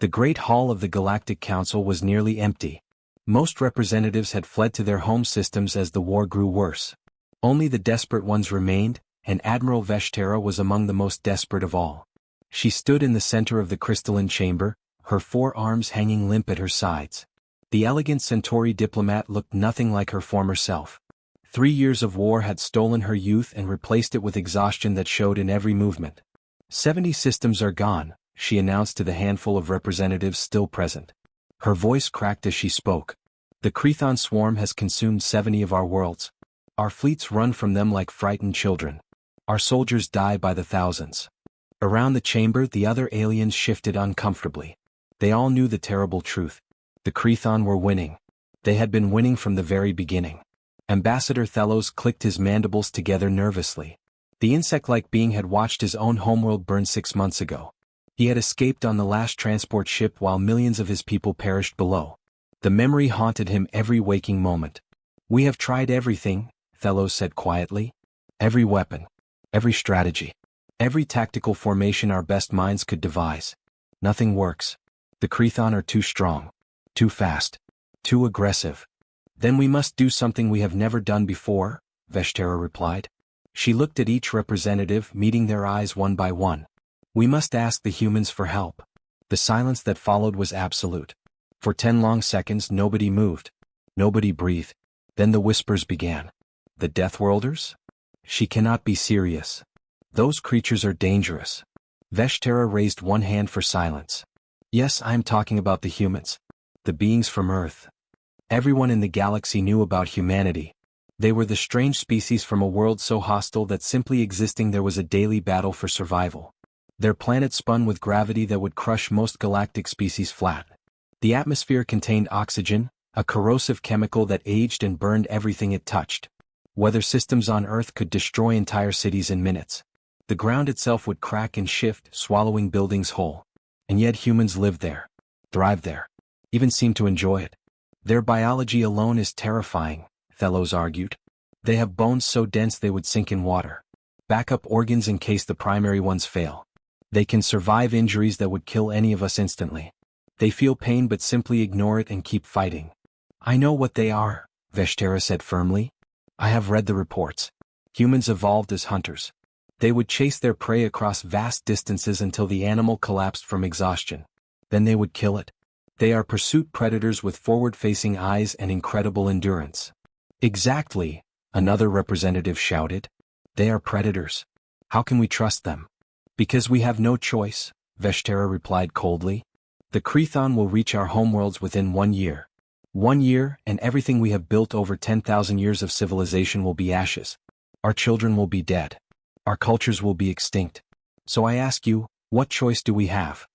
The Great Hall of the Galactic Council was nearly empty. Most representatives had fled to their home systems as the war grew worse. Only the desperate ones remained, and Admiral Veshterra was among the most desperate of all. She stood in the center of the crystalline chamber, her 4 arms hanging limp at her sides. The elegant Centauri diplomat looked nothing like her former self. 3 years of war had stolen her youth and replaced it with exhaustion that showed in every movement. 70 systems are gone, she announced to the handful of representatives still present. Her voice cracked as she spoke. The Crethon swarm has consumed 70 of our worlds. Our fleets run from them like frightened children. Our soldiers die by the thousands. Around the chamber the other aliens shifted uncomfortably. They all knew the terrible truth. The Crethon were winning. They had been winning from the very beginning. Ambassador Thelos clicked his mandibles together nervously. The insect-like being had watched his own homeworld burn 6 months ago. He had escaped on the last transport ship while millions of his people perished below. The memory haunted him every waking moment. We have tried everything, Thelos said quietly. Every weapon. Every strategy. Every tactical formation our best minds could devise. Nothing works. The Crethon are too strong. Too fast. Too aggressive. Then we must do something we have never done before, Veshterra replied. She looked at each representative, meeting their eyes one by one. We must ask the humans for help. The silence that followed was absolute. For 10 long seconds nobody moved. Nobody breathed. Then the whispers began. The Deathworlders? She cannot be serious. Those creatures are dangerous. Veshterra raised one hand for silence. Yes, I am talking about the humans. The beings from Earth. Everyone in the galaxy knew about humanity. They were the strange species from a world so hostile that simply existing there was a daily battle for survival. Their planet spun with gravity that would crush most galactic species flat. The atmosphere contained oxygen, a corrosive chemical that aged and burned everything it touched. Weather systems on Earth could destroy entire cities in minutes. The ground itself would crack and shift, swallowing buildings whole. And yet humans lived there, thrived there, even seemed to enjoy it. Their biology alone is terrifying, Thelos argued. They have bones so dense they would sink in water. Backup organs in case the primary ones fail. They can survive injuries that would kill any of us instantly. They feel pain but simply ignore it and keep fighting. I know what they are, Veshterra said firmly. I have read the reports. Humans evolved as hunters. They would chase their prey across vast distances until the animal collapsed from exhaustion. Then they would kill it. They are pursuit predators with forward-facing eyes and incredible endurance. Exactly, another representative shouted. They are predators. How can we trust them? Because we have no choice, Veshterra replied coldly. The Crethon will reach our homeworlds within 1 year. 1 year, and everything we have built over 10,000 years of civilization will be ashes. Our children will be dead. Our cultures will be extinct. So I ask you, what choice do we have?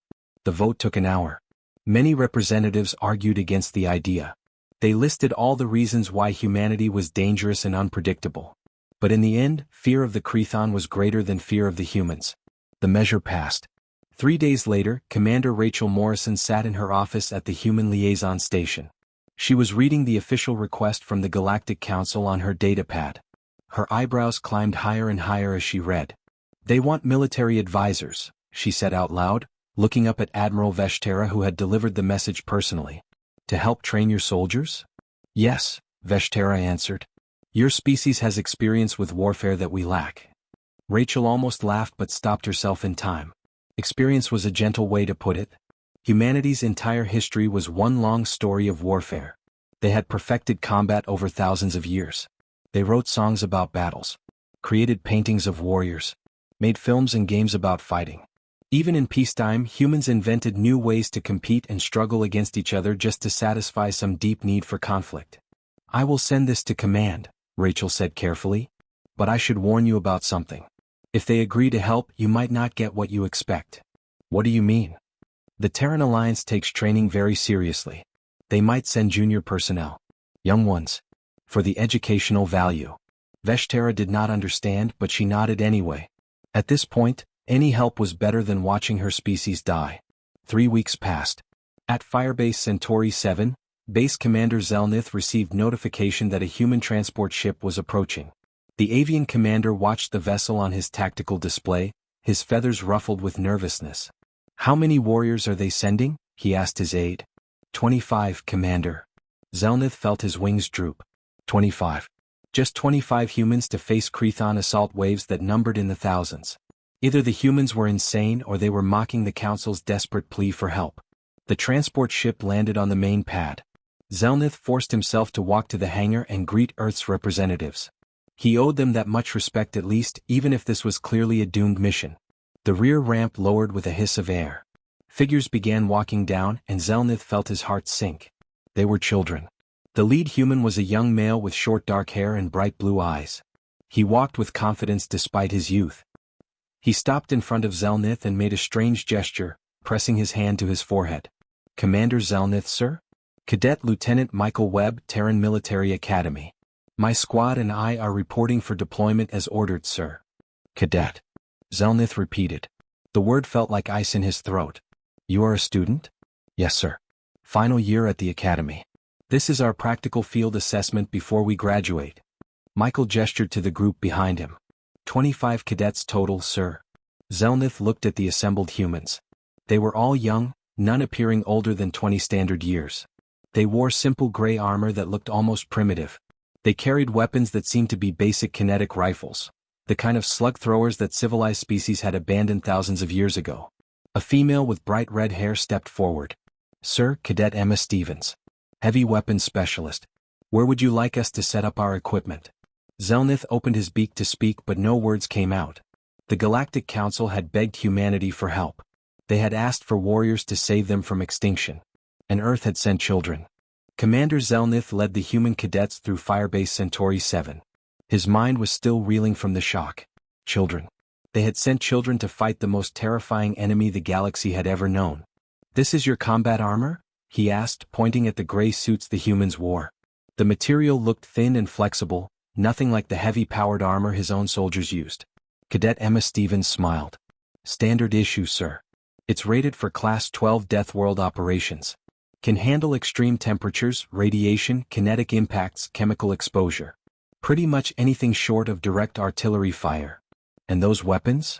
The vote took an hour. Many representatives argued against the idea. They listed all the reasons why humanity was dangerous and unpredictable. But in the end, fear of the Crethon was greater than fear of the humans. The measure passed. 3 days later, Commander Rachel Morrison sat in her office at the Human Liaison Station. She was reading the official request from the Galactic Council on her datapad. Her eyebrows climbed higher and higher as she read. They want military advisors, she said out loud, looking up at Admiral Veshterra who had delivered the message personally. To help train your soldiers? Yes, Veshterra answered. Your species has experience with warfare that we lack. Rachel almost laughed but stopped herself in time. Experience was a gentle way to put it. Humanity's entire history was one long story of warfare. They had perfected combat over thousands of years. They wrote songs about battles, created paintings of warriors, made films and games about fighting. Even in peacetime, humans invented new ways to compete and struggle against each other just to satisfy some deep need for conflict. I will send this to command, Rachel said carefully. But I should warn you about something. If they agree to help, you might not get what you expect. What do you mean? The Terran Alliance takes training very seriously. They might send junior personnel, young ones, for the educational value. Veshterra did not understand, but she nodded anyway. At this point, any help was better than watching her species die. 3 weeks passed. At Firebase Centauri 7, Base Commander Zelnith received notification that a human transport ship was approaching. The avian commander watched the vessel on his tactical display, his feathers ruffled with nervousness. How many warriors are they sending? he asked his aide. 25, Commander. Zelnith felt his wings droop. 25. Just 25 humans to face Cretan assault waves that numbered in the thousands. Either the humans were insane or they were mocking the Council's desperate plea for help. The transport ship landed on the main pad. Zelnith forced himself to walk to the hangar and greet Earth's representatives. He owed them that much respect at least, even if this was clearly a doomed mission. The rear ramp lowered with a hiss of air. Figures began walking down and Zelnith felt his heart sink. They were children. The lead human was a young male with short dark hair and bright blue eyes. He walked with confidence despite his youth. He stopped in front of Zelnith and made a strange gesture, pressing his hand to his forehead. Commander Zelnith, sir? Cadet Lieutenant Michael Webb, Terran Military Academy. My squad and I are reporting for deployment as ordered, sir. Cadet. Zelnith repeated. The word felt like ice in his throat. You are a student? Yes, sir. Final year at the academy. This is our practical field assessment before we graduate. Michael gestured to the group behind him. 25 cadets total, sir. Zelnith looked at the assembled humans. They were all young, none appearing older than 20 standard years. They wore simple gray armor that looked almost primitive. They carried weapons that seemed to be basic kinetic rifles, the kind of slug throwers that civilized species had abandoned thousands of years ago. A female with bright red hair stepped forward. Sir, Cadet Emma Stevens. Heavy weapons specialist. Where would you like us to set up our equipment? Zelnith opened his beak to speak but no words came out. The Galactic Council had begged humanity for help. They had asked for warriors to save them from extinction. And Earth had sent children. Commander Zelnith led the human cadets through Firebase Centauri 7. His mind was still reeling from the shock. Children. They had sent children to fight the most terrifying enemy the galaxy had ever known. This is your combat armor? He asked, pointing at the gray suits the humans wore. The material looked thin and flexible, nothing like the heavy-powered armor his own soldiers used. Cadet Emma Stevens smiled. Standard issue, sir. It's rated for Class 12 Deathworld operations. Can handle extreme temperatures, radiation, kinetic impacts, chemical exposure. Pretty much anything short of direct artillery fire. And those weapons?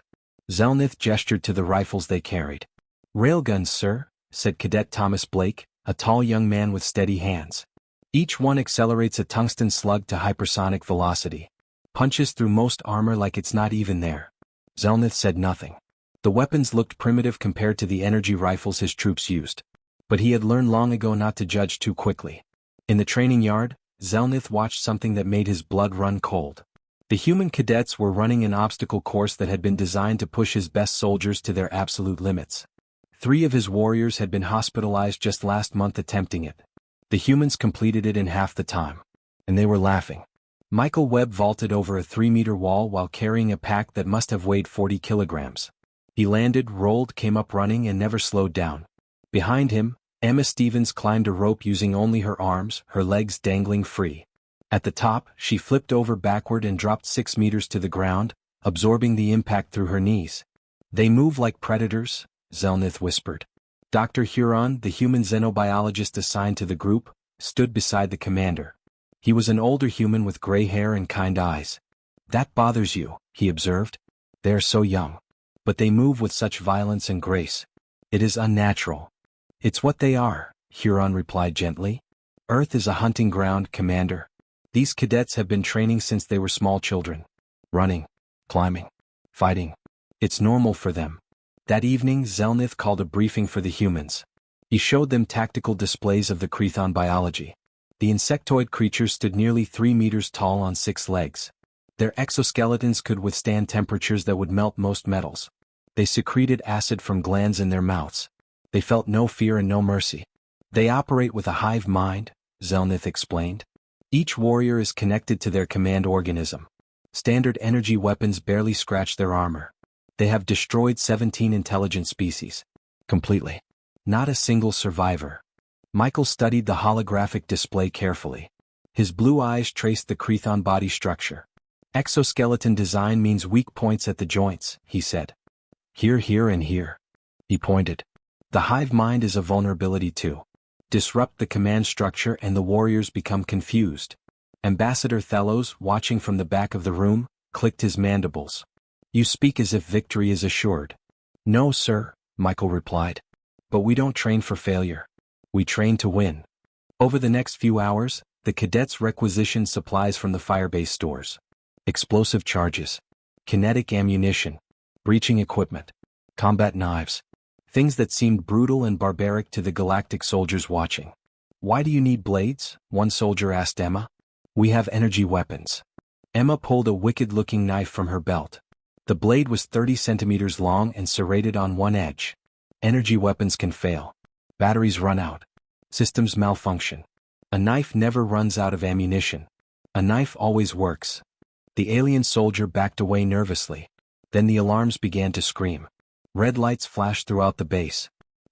Zelnith gestured to the rifles they carried. Railguns, sir, said Cadet Thomas Blake, a tall young man with steady hands. Each one accelerates a tungsten slug to hypersonic velocity. Punches through most armor like it's not even there. Zelnith said nothing. The weapons looked primitive compared to the energy rifles his troops used. But he had learned long ago not to judge too quickly. In the training yard, Zelnith watched something that made his blood run cold. The human cadets were running an obstacle course that had been designed to push his best soldiers to their absolute limits. 3 of his warriors had been hospitalized just last month attempting it. The humans completed it in half the time. And they were laughing. Michael Webb vaulted over a 3-meter wall while carrying a pack that must have weighed 40 kilograms. He landed, rolled, came up running and never slowed down. Behind him, Emma Stevens climbed a rope using only her arms, her legs dangling free. At the top, she flipped over backward and dropped 6 meters to the ground, absorbing the impact through her knees. They move like predators, Zelnith whispered. Dr. Huron, the human xenobiologist assigned to the group, stood beside the commander. He was an older human with gray hair and kind eyes. That bothers you, he observed. They are so young. But they move with such violence and grace. It is unnatural. It's what they are, Huron replied gently. Earth is a hunting ground, Commander. These cadets have been training since they were small children. Running, climbing, fighting. It's normal for them. That evening Zelnith called a briefing for the humans. He showed them tactical displays of the Cretan biology. The insectoid creatures stood nearly 3 meters tall on 6 legs. Their exoskeletons could withstand temperatures that would melt most metals. They secreted acid from glands in their mouths. They felt no fear and no mercy. They operate with a hive mind, Zelnith explained. Each warrior is connected to their command organism. Standard energy weapons barely scratch their armor. They have destroyed 17 intelligent species. Completely. Not a single survivor. Michael studied the holographic display carefully. His blue eyes traced the Cretan body structure. Exoskeleton design means weak points at the joints, he said. Here, here, and here. He pointed. The hive mind is a vulnerability too. Disrupt the command structure and the warriors become confused. Ambassador Thellos, watching from the back of the room, clicked his mandibles. You speak as if victory is assured. No, sir, Michael replied. But we don't train for failure. We train to win. Over the next few hours, the cadets requisitioned supplies from the firebase stores. Explosive charges, kinetic ammunition, breaching equipment, combat knives. Things that seemed brutal and barbaric to the galactic soldiers watching. "Why do you need blades?" one soldier asked Emma. "We have energy weapons." Emma pulled a wicked-looking knife from her belt. The blade was 30 centimeters long and serrated on one edge. Energy weapons can fail. Batteries run out. Systems malfunction. A knife never runs out of ammunition. A knife always works. The alien soldier backed away nervously. Then the alarms began to scream. Red lights flashed throughout the base.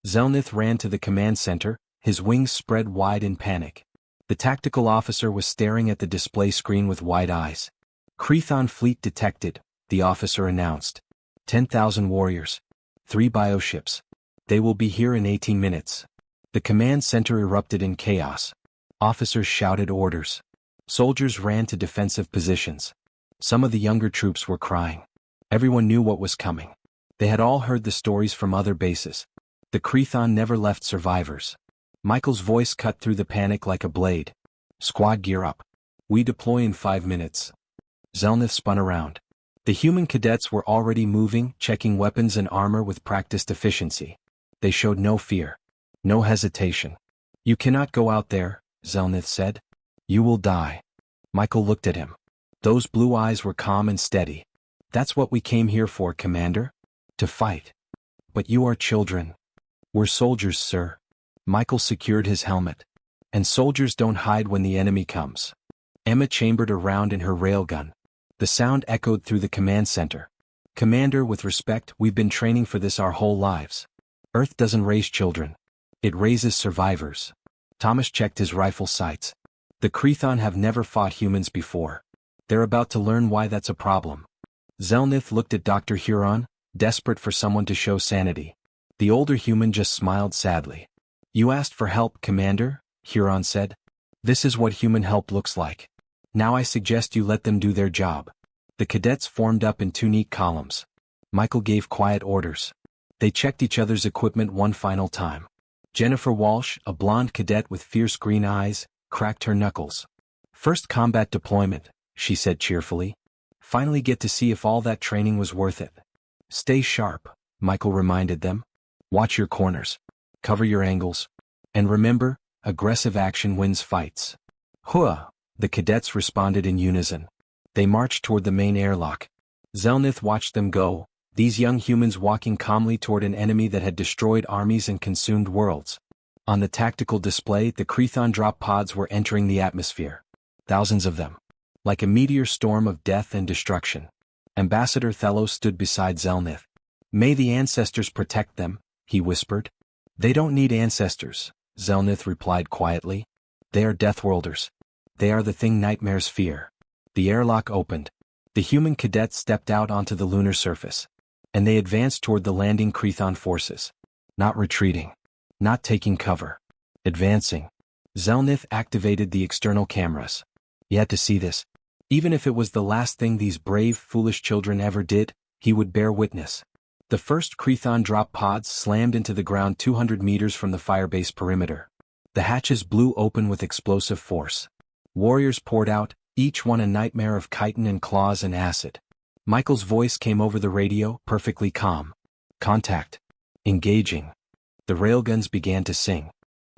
Zelnith ran to the command center, his wings spread wide in panic. The tactical officer was staring at the display screen with wide eyes. "Crethon fleet detected," the officer announced. 10,000 warriors. 3 bioships. They will be here in 18 minutes. The command center erupted in chaos. Officers shouted orders. Soldiers ran to defensive positions. Some of the younger troops were crying. Everyone knew what was coming. They had all heard the stories from other bases. The Crethon never left survivors. Michael's voice cut through the panic like a blade. "Squad, gear up. We deploy in 5 minutes." Zelnith spun around. The human cadets were already moving, checking weapons and armor with practiced efficiency. They showed no fear. No hesitation. "You cannot go out there," Zelnith said. "You will die." Michael looked at him. Those blue eyes were calm and steady. "That's what we came here for, Commander. To fight. But you are children." "We're soldiers, sir." Michael secured his helmet. "And soldiers don't hide when the enemy comes." Emma chambered a round in her railgun. The sound echoed through the command center. "Commander, with respect, we've been training for this our whole lives. Earth doesn't raise children. It raises survivors." Thomas checked his rifle sights. "The Crethon have never fought humans before. They're about to learn why that's a problem." Zelnith looked at Dr. Huron, desperate for someone to show sanity. The older human just smiled sadly. "You asked for help, Commander," Huron said. "This is what human help looks like. Now I suggest you let them do their job." The cadets formed up in 2 neat columns. Michael gave quiet orders. They checked each other's equipment one final time. Jennifer Walsh, a blonde cadet with fierce green eyes, cracked her knuckles. "First combat deployment," she said cheerfully. "Finally get to see if all that training was worth it." "Stay sharp," Michael reminded them. "Watch your corners. Cover your angles. And remember, aggressive action wins fights." "Hua!" The cadets responded in unison. They marched toward the main airlock. Zelnith watched them go, these young humans walking calmly toward an enemy that had destroyed armies and consumed worlds. On the tactical display, the Crethon drop pods were entering the atmosphere. Thousands of them. Like a meteor storm of death and destruction. Ambassador Thelos stood beside Zelnith. "May the ancestors protect them," he whispered. "They don't need ancestors," Zelnith replied quietly. "They are Deathworlders. They are the thing nightmares fear." The airlock opened. The human cadets stepped out onto the lunar surface. And they advanced toward the landing Crethon forces. Not retreating. Not taking cover. Advancing. Zelnith activated the external cameras. He had to see this. Even if it was the last thing these brave, foolish children ever did, he would bear witness. The first Crethon drop pods slammed into the ground 200 meters from the firebase perimeter. The hatches blew open with explosive force. Warriors poured out, each one a nightmare of chitin and claws and acid. Michael's voice came over the radio, perfectly calm. "Contact. Engaging." The railguns began to sing.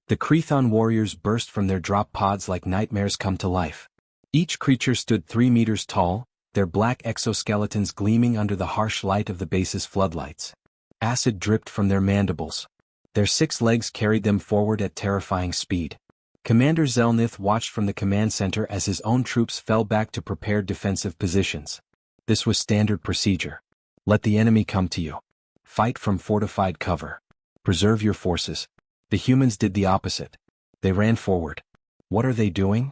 The Crethon warriors burst from their drop pods like nightmares come to life. Each creature stood 3 meters tall, their black exoskeletons gleaming under the harsh light of the base's floodlights. Acid dripped from their mandibles. Their 6 legs carried them forward at terrifying speed. Commander Zelnith watched from the command center as his own troops fell back to prepared defensive positions. This was standard procedure. Let the enemy come to you. Fight from fortified cover. Preserve your forces. The humans did the opposite. They ran forward. "What are they doing?"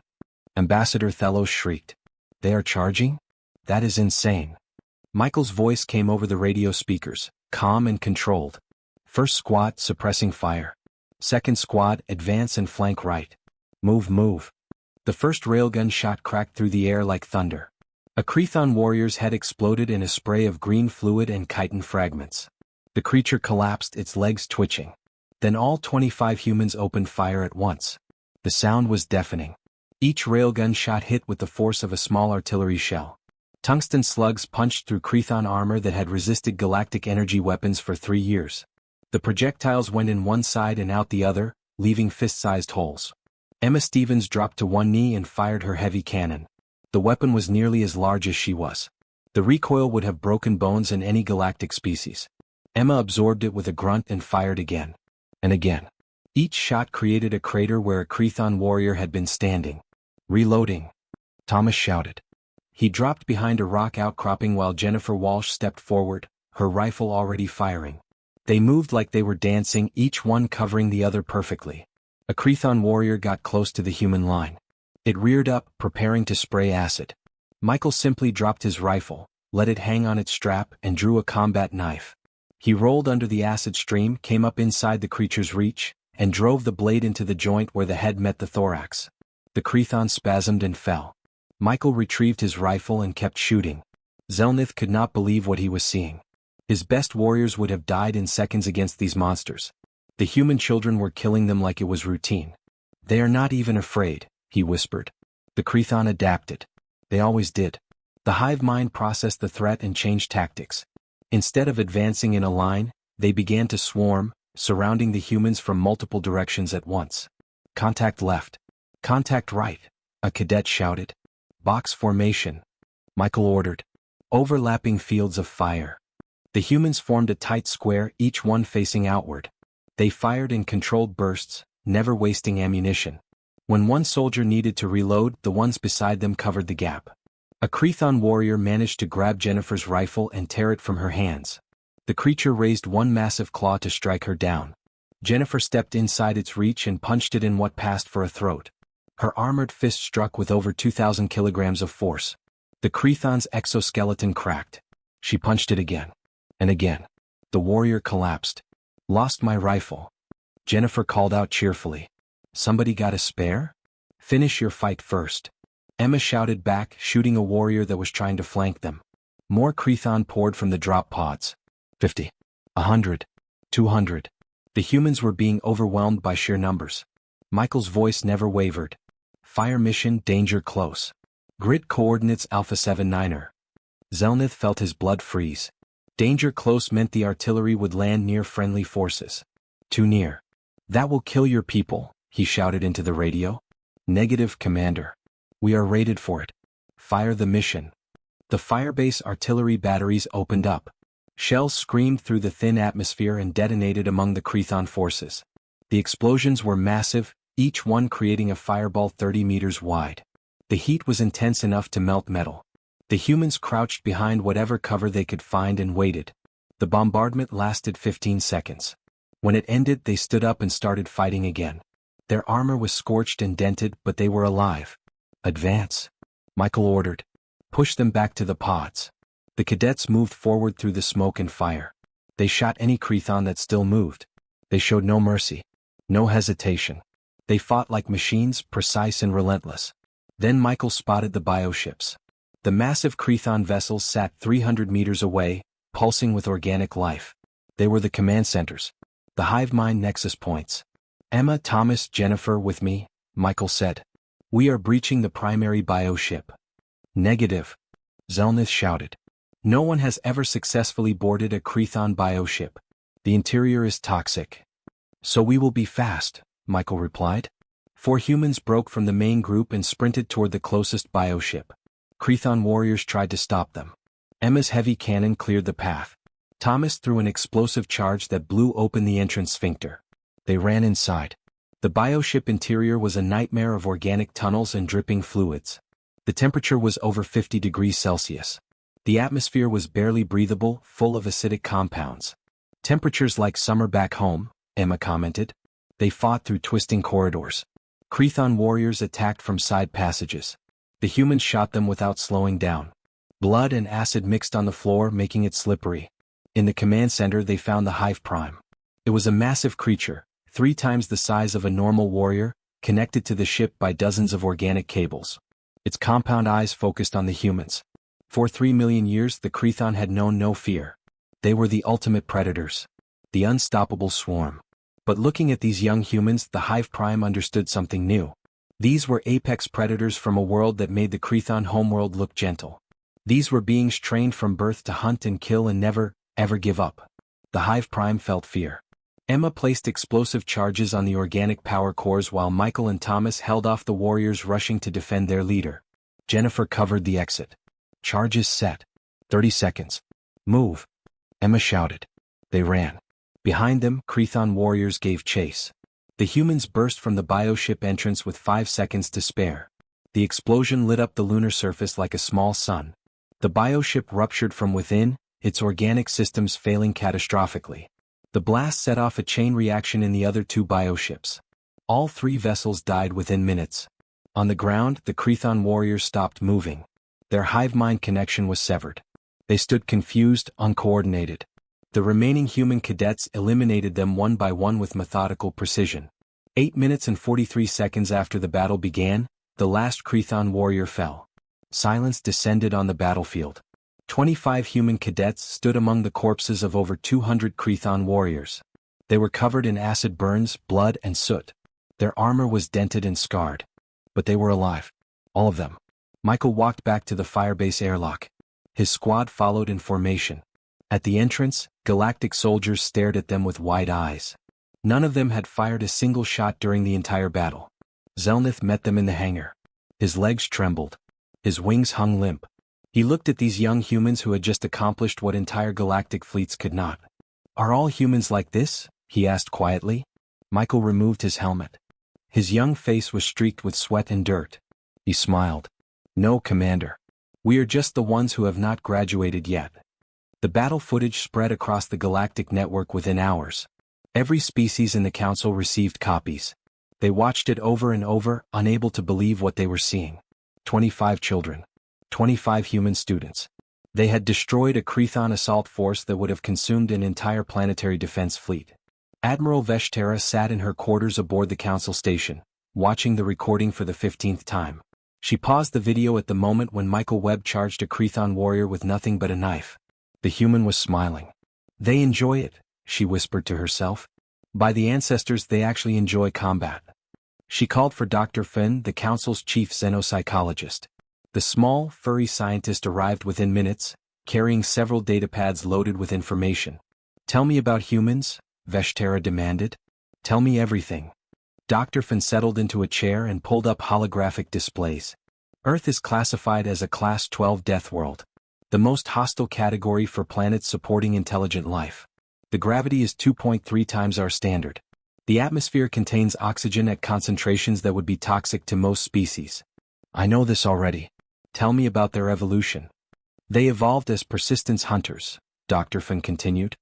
Ambassador Thelos shrieked. "They are charging? That is insane." Michael's voice came over the radio speakers, calm and controlled. "First squad, suppressing fire. Second squad, advance and flank right. Move, move." The first railgun shot cracked through the air like thunder. A Crethon warrior's head exploded in a spray of green fluid and chitin fragments. The creature collapsed, its legs twitching. Then all 25 humans opened fire at once. The sound was deafening. Each railgun shot hit with the force of a small artillery shell. Tungsten slugs punched through Chthon armor that had resisted galactic energy weapons for 3 years. The projectiles went in one side and out the other, leaving fist-sized holes. Emma Stevens dropped to one knee and fired her heavy cannon. The weapon was nearly as large as she was. The recoil would have broken bones in any galactic species. Emma absorbed it with a grunt and fired again. And again. Each shot created a crater where a Chthon warrior had been standing. Reloading. Thomas shouted. He dropped behind a rock outcropping while Jennifer Walsh stepped forward, her rifle already firing. They moved like they were dancing, each one covering the other perfectly. A Chthon warrior got close to the human line. It reared up, preparing to spray acid. Michael simply dropped his rifle, let it hang on its strap, and drew a combat knife. He rolled under the acid stream, came up inside the creature's reach, and drove the blade into the joint where the head met the thorax. The Chthon spasmed and fell. Michael retrieved his rifle and kept shooting. Zelnith could not believe what he was seeing. His best warriors would have died in seconds against these monsters. The human children were killing them like it was routine. They are not even afraid, he whispered. The Chthon adapted. They always did. The hive mind processed the threat and changed tactics. Instead of advancing in a line, they began to swarm, surrounding the humans from multiple directions at once. Contact left. Contact right, a cadet shouted. Box formation. Michael ordered. Overlapping fields of fire. The humans formed a tight square, each one facing outward. They fired in controlled bursts, never wasting ammunition. When one soldier needed to reload, the ones beside them covered the gap. A Chthon warrior managed to grab Jennifer's rifle and tear it from her hands. The creature raised one massive claw to strike her down. Jennifer stepped inside its reach and punched it in what passed for a throat. Her armored fist struck with over 2,000 kilograms of force. The Chthon's exoskeleton cracked. She punched it again. And again. The warrior collapsed. Lost my rifle. Jennifer called out cheerfully. Somebody got a spare? Finish your fight first. Emma shouted back, shooting a warrior that was trying to flank them. More Chthon poured from the drop pods. 50. 100. 200. The humans were being overwhelmed by sheer numbers. Michael's voice never wavered. Fire mission, danger close. Grid coordinates Alpha 79er. Zelnith felt his blood freeze. Danger close meant the artillery would land near friendly forces. Too near. That will kill your people, he shouted into the radio. Negative, Commander. We are rated for it. Fire the mission. The firebase artillery batteries opened up. Shells screamed through the thin atmosphere and detonated among the Chthon forces. The explosions were massive, each one creating a fireball 30 meters wide. The heat was intense enough to melt metal. The humans crouched behind whatever cover they could find and waited. The bombardment lasted 15 seconds. When it ended, they stood up and started fighting again. Their armor was scorched and dented, but they were alive. Advance. Michael ordered. Push them back to the pods. The cadets moved forward through the smoke and fire. They shot any Chthon that still moved. They showed no mercy. No hesitation. They fought like machines, precise and relentless. Then Michael spotted the bioships. The massive Chthon vessels sat 300 meters away, pulsing with organic life. They were the command centers. The hive mind nexus points. Emma, Thomas, Jennifer with me, Michael said. We are breaching the primary bioship. Negative. Zelnith shouted. No one has ever successfully boarded a Chthon bioship. The interior is toxic. So we will be fast, Michael replied. 4 humans broke from the main group and sprinted toward the closest bioship. Chthon warriors tried to stop them. Emma's heavy cannon cleared the path. Thomas threw an explosive charge that blew open the entrance sphincter. They ran inside. The bioship interior was a nightmare of organic tunnels and dripping fluids. The temperature was over 50 degrees Celsius. The atmosphere was barely breathable, full of acidic compounds. Temperatures like summer back home, Emma commented. They fought through twisting corridors. Chthon warriors attacked from side passages. The humans shot them without slowing down. Blood and acid mixed on the floor, making it slippery. In the command center they found the Hive Prime. It was a massive creature, 3 times the size of a normal warrior, connected to the ship by dozens of organic cables. Its compound eyes focused on the humans. For 3 million years the Chthon had known no fear. They were the ultimate predators. The unstoppable swarm. But looking at these young humans, the Hive Prime understood something new. These were apex predators from a world that made the Crethon homeworld look gentle. These were beings trained from birth to hunt and kill and never, ever give up. The Hive Prime felt fear. Emma placed explosive charges on the organic power cores while Michael and Thomas held off the warriors rushing to defend their leader. Jennifer covered the exit. Charges set. 30 seconds. Move. Emma shouted. They ran. Behind them, Crethon warriors gave chase. The humans burst from the bioship entrance with 5 seconds to spare. The explosion lit up the lunar surface like a small sun. The bioship ruptured from within, its organic systems failing catastrophically. The blast set off a chain reaction in the other 2 bioships. All 3 vessels died within minutes. On the ground, the Crethon warriors stopped moving. Their hive-mind connection was severed. They stood confused, uncoordinated. The remaining human cadets eliminated them one by one with methodical precision. 8 minutes and 43 seconds after the battle began, the last Crethon warrior fell. Silence descended on the battlefield. 25 human cadets stood among the corpses of over 200 Crethon warriors. They were covered in acid burns, blood, and soot. Their armor was dented and scarred. But they were alive. All of them. Michael walked back to the firebase airlock. His squad followed in formation. At the entrance, galactic soldiers stared at them with wide eyes. None of them had fired a single shot during the entire battle. Zelnith met them in the hangar. His legs trembled. His wings hung limp. He looked at these young humans who had just accomplished what entire galactic fleets could not. "Are all humans like this?" he asked quietly. Michael removed his helmet. His young face was streaked with sweat and dirt. He smiled. "No, Commander. We are just the ones who have not graduated yet." The battle footage spread across the galactic network within hours. Every species in the Council received copies. They watched it over and over, unable to believe what they were seeing. 25 children. 25 human students. They had destroyed a Crethon assault force that would have consumed an entire planetary defense fleet. Admiral Veshtera sat in her quarters aboard the Council station, watching the recording for the 15th time. She paused the video at the moment when Michael Webb charged a Crethon warrior with nothing but a knife. The human was smiling. "They enjoy it," she whispered to herself. "By the ancestors, they actually enjoy combat." She called for Dr. Finn, the Council's chief xenopsychologist. The small, furry scientist arrived within minutes, carrying several datapads loaded with information. "Tell me about humans," Veshtera demanded. "Tell me everything." Dr. Finn settled into a chair and pulled up holographic displays. Earth is classified as a Class 12 death world, the most hostile category for planets supporting intelligent life. The gravity is 2.3 times our standard. The atmosphere contains oxygen at concentrations that would be toxic to most species. "I know this already. Tell me about their evolution." "They evolved as persistence hunters," Dr. Finn continued.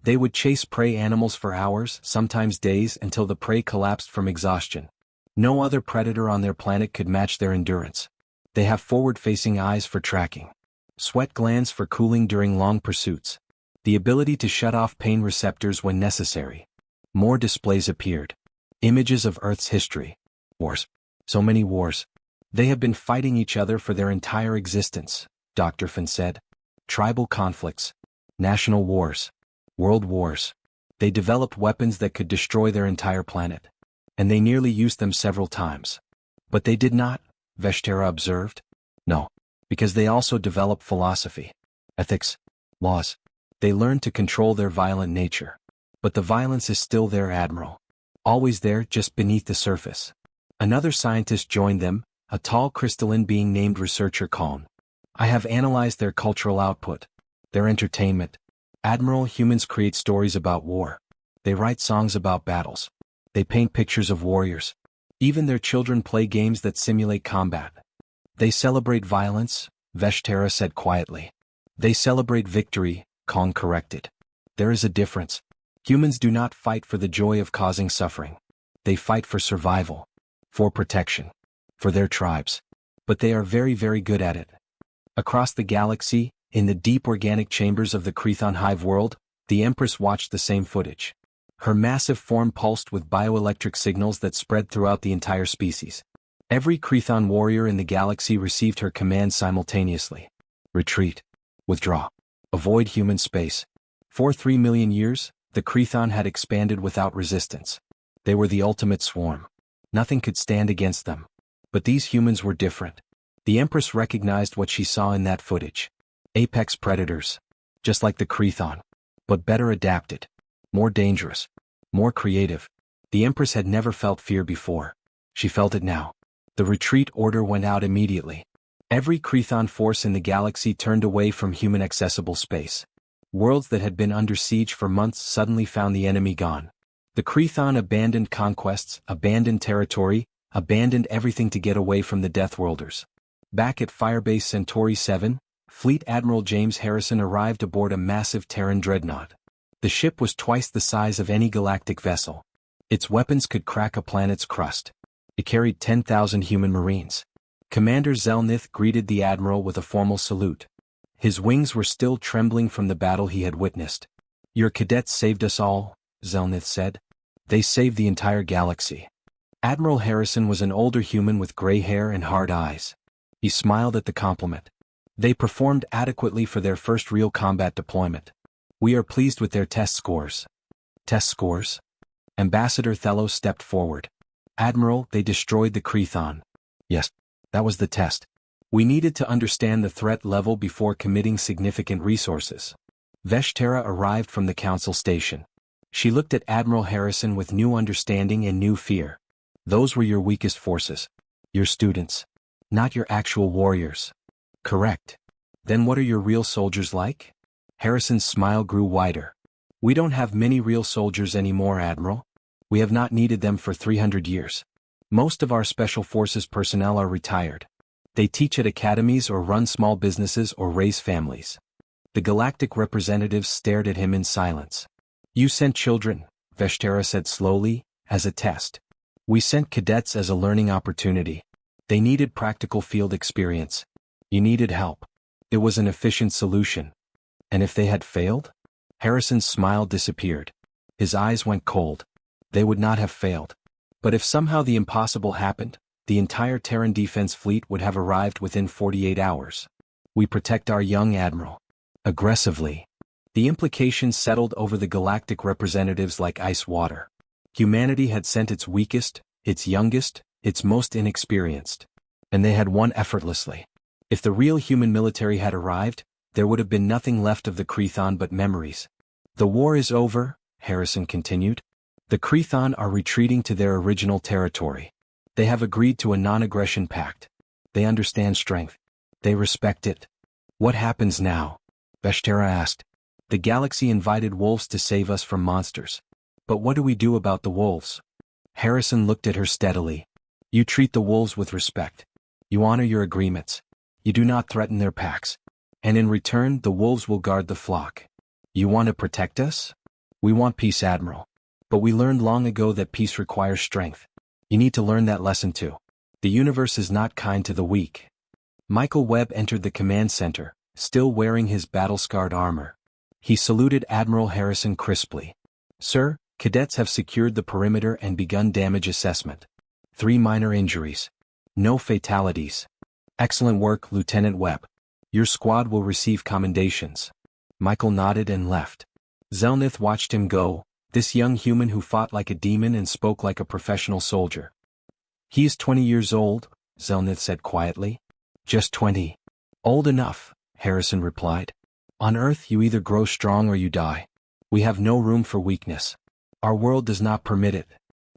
"They would chase prey animals for hours, sometimes days, until the prey collapsed from exhaustion. No other predator on their planet could match their endurance. They have forward-facing eyes for tracking, sweat glands for cooling during long pursuits, the ability to shut off pain receptors when necessary." More displays appeared. Images of Earth's history. Wars. So many wars. "They have been fighting each other for their entire existence," Dr. Finn said. "Tribal conflicts. National wars. World wars. They developed weapons that could destroy their entire planet. And they nearly used them several times. But they did not," Veshtera observed. "No. Because they also developed philosophy. Ethics. Laws. They learned to control their violent nature. But the violence is still there, Admiral. Always there, just beneath the surface." Another scientist joined them, a tall crystalline being named Researcher Kaln. "I have analyzed their cultural output. Their entertainment. Admiral, humans create stories about war. They write songs about battles. They paint pictures of warriors. Even their children play games that simulate combat. They celebrate violence," Veshtera said quietly. "They celebrate victory," Kaln corrected. "There is a difference. Humans do not fight for the joy of causing suffering. They fight for survival. For protection. For their tribes. But they are very, very good at it." Across the galaxy, in the deep organic chambers of the Crethon hive world, the Empress watched the same footage. Her massive form pulsed with bioelectric signals that spread throughout the entire species. Every Crethon warrior in the galaxy received her commands simultaneously. "Retreat. Withdraw. Avoid human space. For 3 million years, The Crethon had expanded without resistance. They were the ultimate swarm. Nothing could stand against them. But these humans were different. The Empress recognized what she saw in that footage. Apex predators. Just like the Crethon. But better adapted. More dangerous. More creative. The Empress had never felt fear before. She felt it now. The retreat order went out immediately. Every Crethon force in the galaxy turned away from human-accessible space. Worlds that had been under siege for months suddenly found the enemy gone. The Crethon abandoned conquests, abandoned territory, abandoned everything to get away from the Deathworlders. Back at Firebase Centauri 7, Fleet Admiral James Harrison arrived aboard a massive Terran dreadnought. The ship was twice the size of any galactic vessel. Its weapons could crack a planet's crust. It carried 10,000 human marines. Commander Zelnith greeted the admiral with a formal salute. His wings were still trembling from the battle he had witnessed. "Your cadets saved us all," Zelnith said. "They saved the entire galaxy." Admiral Harrison was an older human with gray hair and hard eyes. He smiled at the compliment. "They performed adequately for their first real combat deployment. We are pleased with their test scores." "Test scores?" Ambassador Thello stepped forward. "Admiral, they destroyed the Crethon." "Yes, that was the test. We needed to understand the threat level before committing significant resources." Veshtera arrived from the council station. She looked at Admiral Harrison with new understanding and new fear. "Those were your weakest forces. Your students. Not your actual warriors." "Correct. Then what are your real soldiers like?" Harrison's smile grew wider. "We don't have many real soldiers anymore, Admiral. We have not needed them for 300 years. Most of our Special Forces personnel are retired. They teach at academies or run small businesses or raise families." The galactic representatives stared at him in silence. "You sent children," Veshtera said slowly, "as a test. We sent cadets as a learning opportunity. They needed practical field experience. You needed help. It was an efficient solution." "And if they had failed?" Harrison's smile disappeared. His eyes went cold. "They would not have failed. But if somehow the impossible happened, the entire Terran defense fleet would have arrived within 48 hours. We protect our young admiral. Aggressively." The implications settled over the galactic representatives like ice water. Humanity had sent its weakest, its youngest, its most inexperienced. And they had won effortlessly. If the real human military had arrived, there would have been nothing left of the Crethon but memories. "The war is over," Harrison continued. "The Crethon are retreating to their original territory. They have agreed to a non-aggression pact. They understand strength. They respect it." "What happens now?" Veshtera asked. "The galaxy invited wolves to save us from monsters. But what do we do about the wolves?" Harrison looked at her steadily. "You treat the wolves with respect. You honor your agreements. You do not threaten their packs. And in return, the wolves will guard the flock. You want to protect us?" "We want peace, Admiral. But we learned long ago that peace requires strength. You need to learn that lesson too. The universe is not kind to the weak." Michael Webb entered the command center, still wearing his battle-scarred armor. He saluted Admiral Harrison crisply. "Sir, cadets have secured the perimeter and begun damage assessment. 3 minor injuries. No fatalities. Excellent work, Lieutenant Webb. Your squad will receive commendations." Michael nodded and left. Zelnith watched him go, this young human who fought like a demon and spoke like a professional soldier. "He is 20 years old," Zelnith said quietly. "Just 20. Old enough," Harrison replied. "On Earth you either grow strong or you die. We have no room for weakness. Our world does not permit it."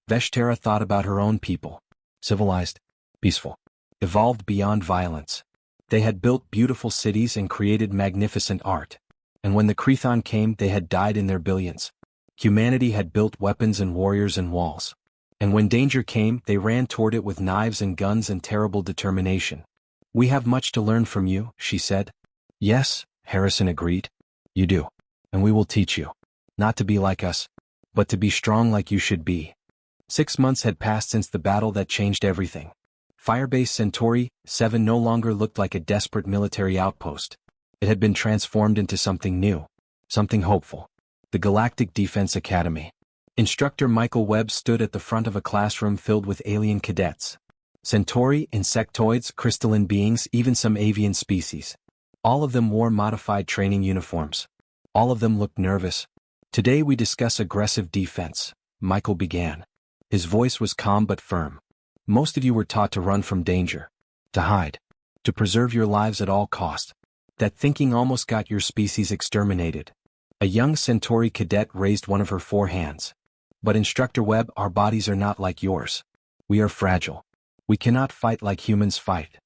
Veshtera thought about her own people. Civilized, peaceful, evolved beyond violence. They had built beautiful cities and created magnificent art. And when the Crethon came, they had died in their billions. Humanity had built weapons and warriors and walls. And when danger came, they ran toward it with knives and guns and terrible determination. "We have much to learn from you," she said. "Yes," Harrison agreed. "You do. And we will teach you. Not to be like us, but to be strong like you should be." 6 months had passed since the battle that changed everything. Firebase Centauri 7 no longer looked like a desperate military outpost. It had been transformed into something new, something hopeful. The Galactic Defense Academy. Instructor Michael Webb stood at the front of a classroom filled with alien cadets. Centauri, insectoids, crystalline beings, even some avian species. All of them wore modified training uniforms. All of them looked nervous, Today we discuss aggressive defense, Michael began. His voice was calm but firm. Most of you were taught to run from danger, to hide, to preserve your lives at all cost. That thinking almost got your species exterminated. A young Centauri cadet raised one of her 4 hands. But Instructor Webb, our bodies are not like yours. We are fragile. We cannot fight like humans fight.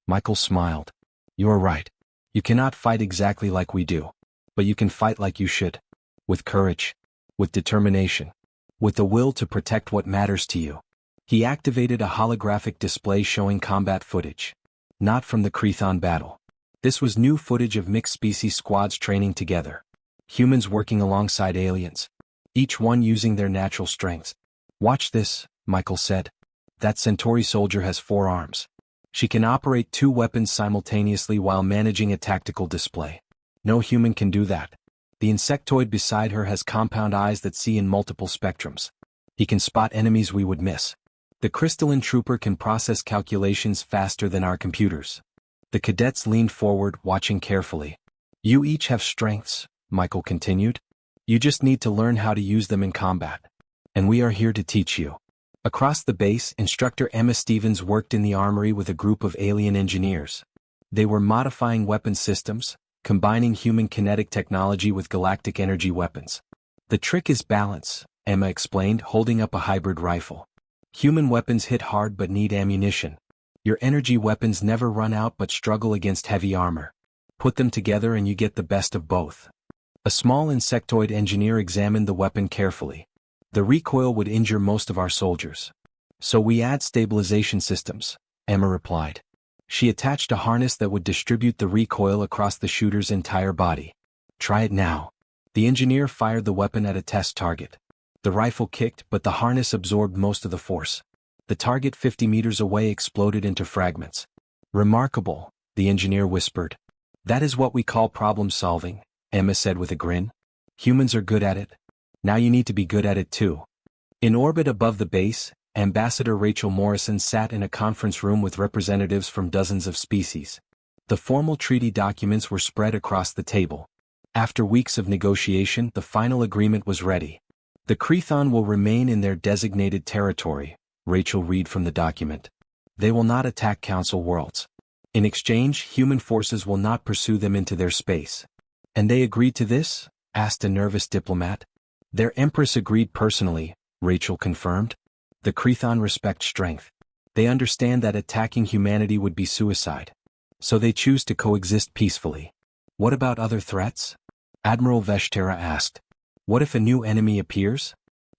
Michael smiled. You are right. You cannot fight exactly like we do. But you can fight like you should. With courage. With determination. With the will to protect what matters to you. He activated a holographic display showing combat footage. Not from the Crethon battle. This was new footage of mixed species squads training together. Humans working alongside aliens. Each one using their natural strengths. Watch this, Michael said. That Centauri soldier has 4 arms. She can operate 2 weapons simultaneously while managing a tactical display. No human can do that. The insectoid beside her has compound eyes that see in multiple spectrums. He can spot enemies we would miss. The crystalline trooper can process calculations faster than our computers. The cadets leaned forward, watching carefully. You each have strengths, Michael continued. You just need to learn how to use them in combat. And we are here to teach you. Across the base, Instructor Emma Stevens worked in the armory with a group of alien engineers. They were modifying weapon systems, combining human kinetic technology with galactic energy weapons. The trick is balance, Emma explained, holding up a hybrid rifle. Human weapons hit hard but need ammunition. Your energy weapons never run out but struggle against heavy armor. Put them together and you get the best of both. A small insectoid engineer examined the weapon carefully. The recoil would injure most of our soldiers. So we add stabilization systems, Emma replied. She attached a harness that would distribute the recoil across the shooter's entire body. Try it now. The engineer fired the weapon at a test target. The rifle kicked, but the harness absorbed most of the force. The target 50 meters away exploded into fragments. Remarkable, the engineer whispered. That is what we call problem solving, Emma said with a grin. Humans are good at it. Now you need to be good at it too. In orbit above the base, Ambassador Rachel Morrison sat in a conference room with representatives from dozens of species. The formal treaty documents were spread across the table. After weeks of negotiation, the final agreement was ready. The Crethon will remain in their designated territory, Rachel read from the document. They will not attack Council worlds. In exchange, human forces will not pursue them into their space. And they agreed to this? Asked a nervous diplomat. Their Empress agreed personally, Rachel confirmed. The Crethon respect strength. They understand that attacking humanity would be suicide. So they choose to coexist peacefully. What about other threats? Admiral Veshtera asked. What if a new enemy appears?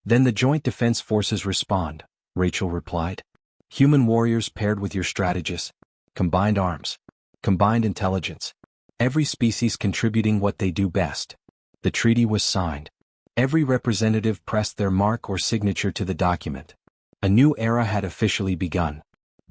Then the Joint Defense Forces respond, Rachel replied. Human warriors paired with your strategists. Combined arms. Combined intelligence. Every species contributing what they do best. The treaty was signed. Every representative pressed their mark or signature to the document. A new era had officially begun.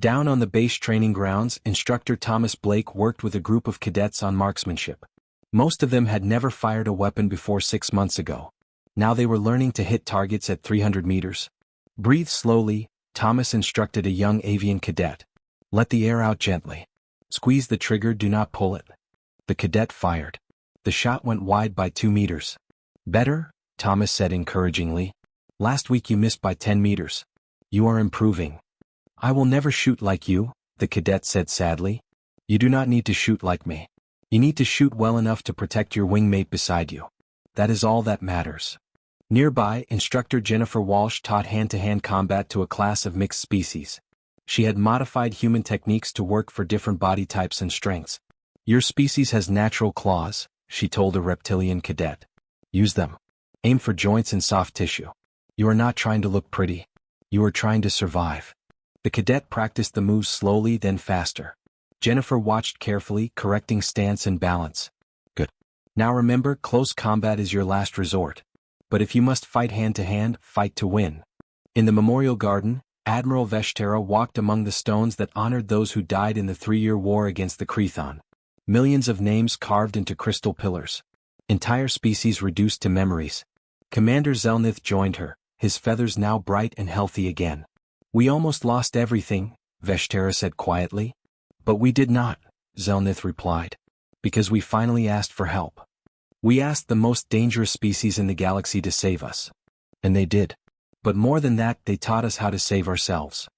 Down on the base training grounds, Instructor Thomas Blake worked with a group of cadets on marksmanship. Most of them had never fired a weapon before 6 months ago. Now they were learning to hit targets at 300 meters. Breathe slowly, Thomas instructed a young avian cadet. Let the air out gently. Squeeze the trigger, do not pull it. The cadet fired. The shot went wide by 2 meters. Better, Thomas said encouragingly. Last week you missed by 10 meters. You are improving. I will never shoot like you, the cadet said sadly. You do not need to shoot like me. You need to shoot well enough to protect your wingmate beside you. That is all that matters. Nearby, Instructor Jennifer Walsh taught hand-to-hand combat to a class of mixed species. She had modified human techniques to work for different body types and strengths. Your species has natural claws, she told a reptilian cadet. Use them. Aim for joints and soft tissue. You are not trying to look pretty. You are trying to survive. The cadet practiced the moves slowly, then faster. Jennifer watched carefully, correcting stance and balance. Good. Now remember, close combat is your last resort. But if you must fight hand-to-hand, fight to win. In the memorial garden, Admiral Veshtera walked among the stones that honored those who died in the 3-year war against the Crethon. Millions of names carved into crystal pillars. Entire species reduced to memories. Commander Zelnith joined her, his feathers now bright and healthy again. We almost lost everything, Veshtera said quietly. But we did not, Zelnith replied. Because we finally asked for help. We asked the most dangerous species in the galaxy to save us. And they did. But more than that, they taught us how to save ourselves.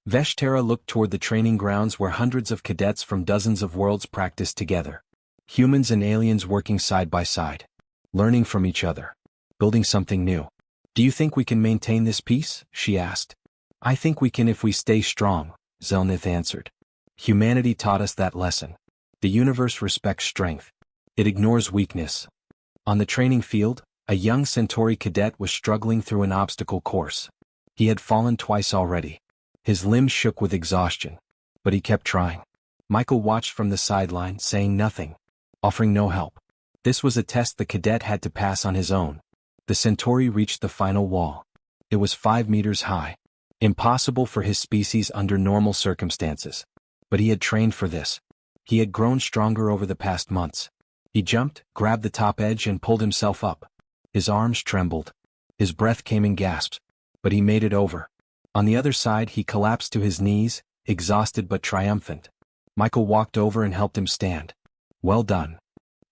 Veshterra looked toward the training grounds where hundreds of cadets from dozens of worlds practiced together. Humans and aliens working side by side. Learning from each other. Building something new. Do you think we can maintain this peace? She asked. I think we can if we stay strong, Zelnith answered. Humanity taught us that lesson. The universe respects strength. It ignores weakness. On the training field, a young Centauri cadet was struggling through an obstacle course. He had fallen twice already. His limbs shook with exhaustion. But he kept trying. Michael watched from the sideline, saying nothing, offering no help. This was a test the cadet had to pass on his own. The Centauri reached the final wall. It was 5 meters high. Impossible for his species under normal circumstances. But he had trained for this. He had grown stronger over the past months. He jumped, grabbed the top edge and pulled himself up. His arms trembled. His breath came in gasps. But he made it over. On the other side he collapsed to his knees, exhausted but triumphant. Michael walked over and helped him stand. Well done.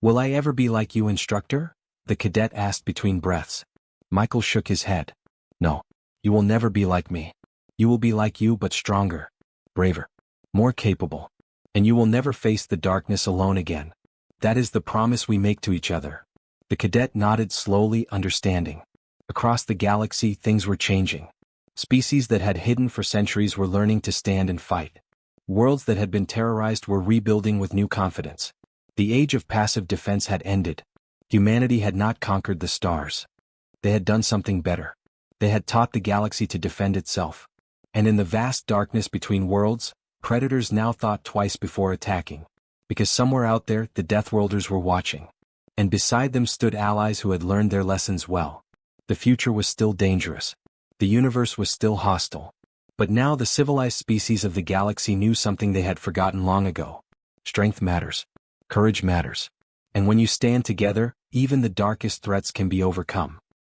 Will I ever be like you, instructor? The cadet asked between breaths. Michael shook his head. No. You will never be like me. You will be like you but stronger, braver, more capable. And you will never face the darkness alone again. That is the promise we make to each other. The cadet nodded slowly, understanding. Across the galaxy things were changing. Species that had hidden for centuries were learning to stand and fight. Worlds that had been terrorized were rebuilding with new confidence. The age of passive defense had ended. Humanity had not conquered the stars. They had done something better. They had taught the galaxy to defend itself. And in the vast darkness between worlds, predators now thought twice before attacking. Because somewhere out there, the Deathworlders were watching. And beside them stood allies who had learned their lessons well. The future was still dangerous. The universe was still hostile. But now the civilized species of the galaxy knew something they had forgotten long ago. Strength matters. Courage matters. And when you stand together, even the darkest threats can be overcome.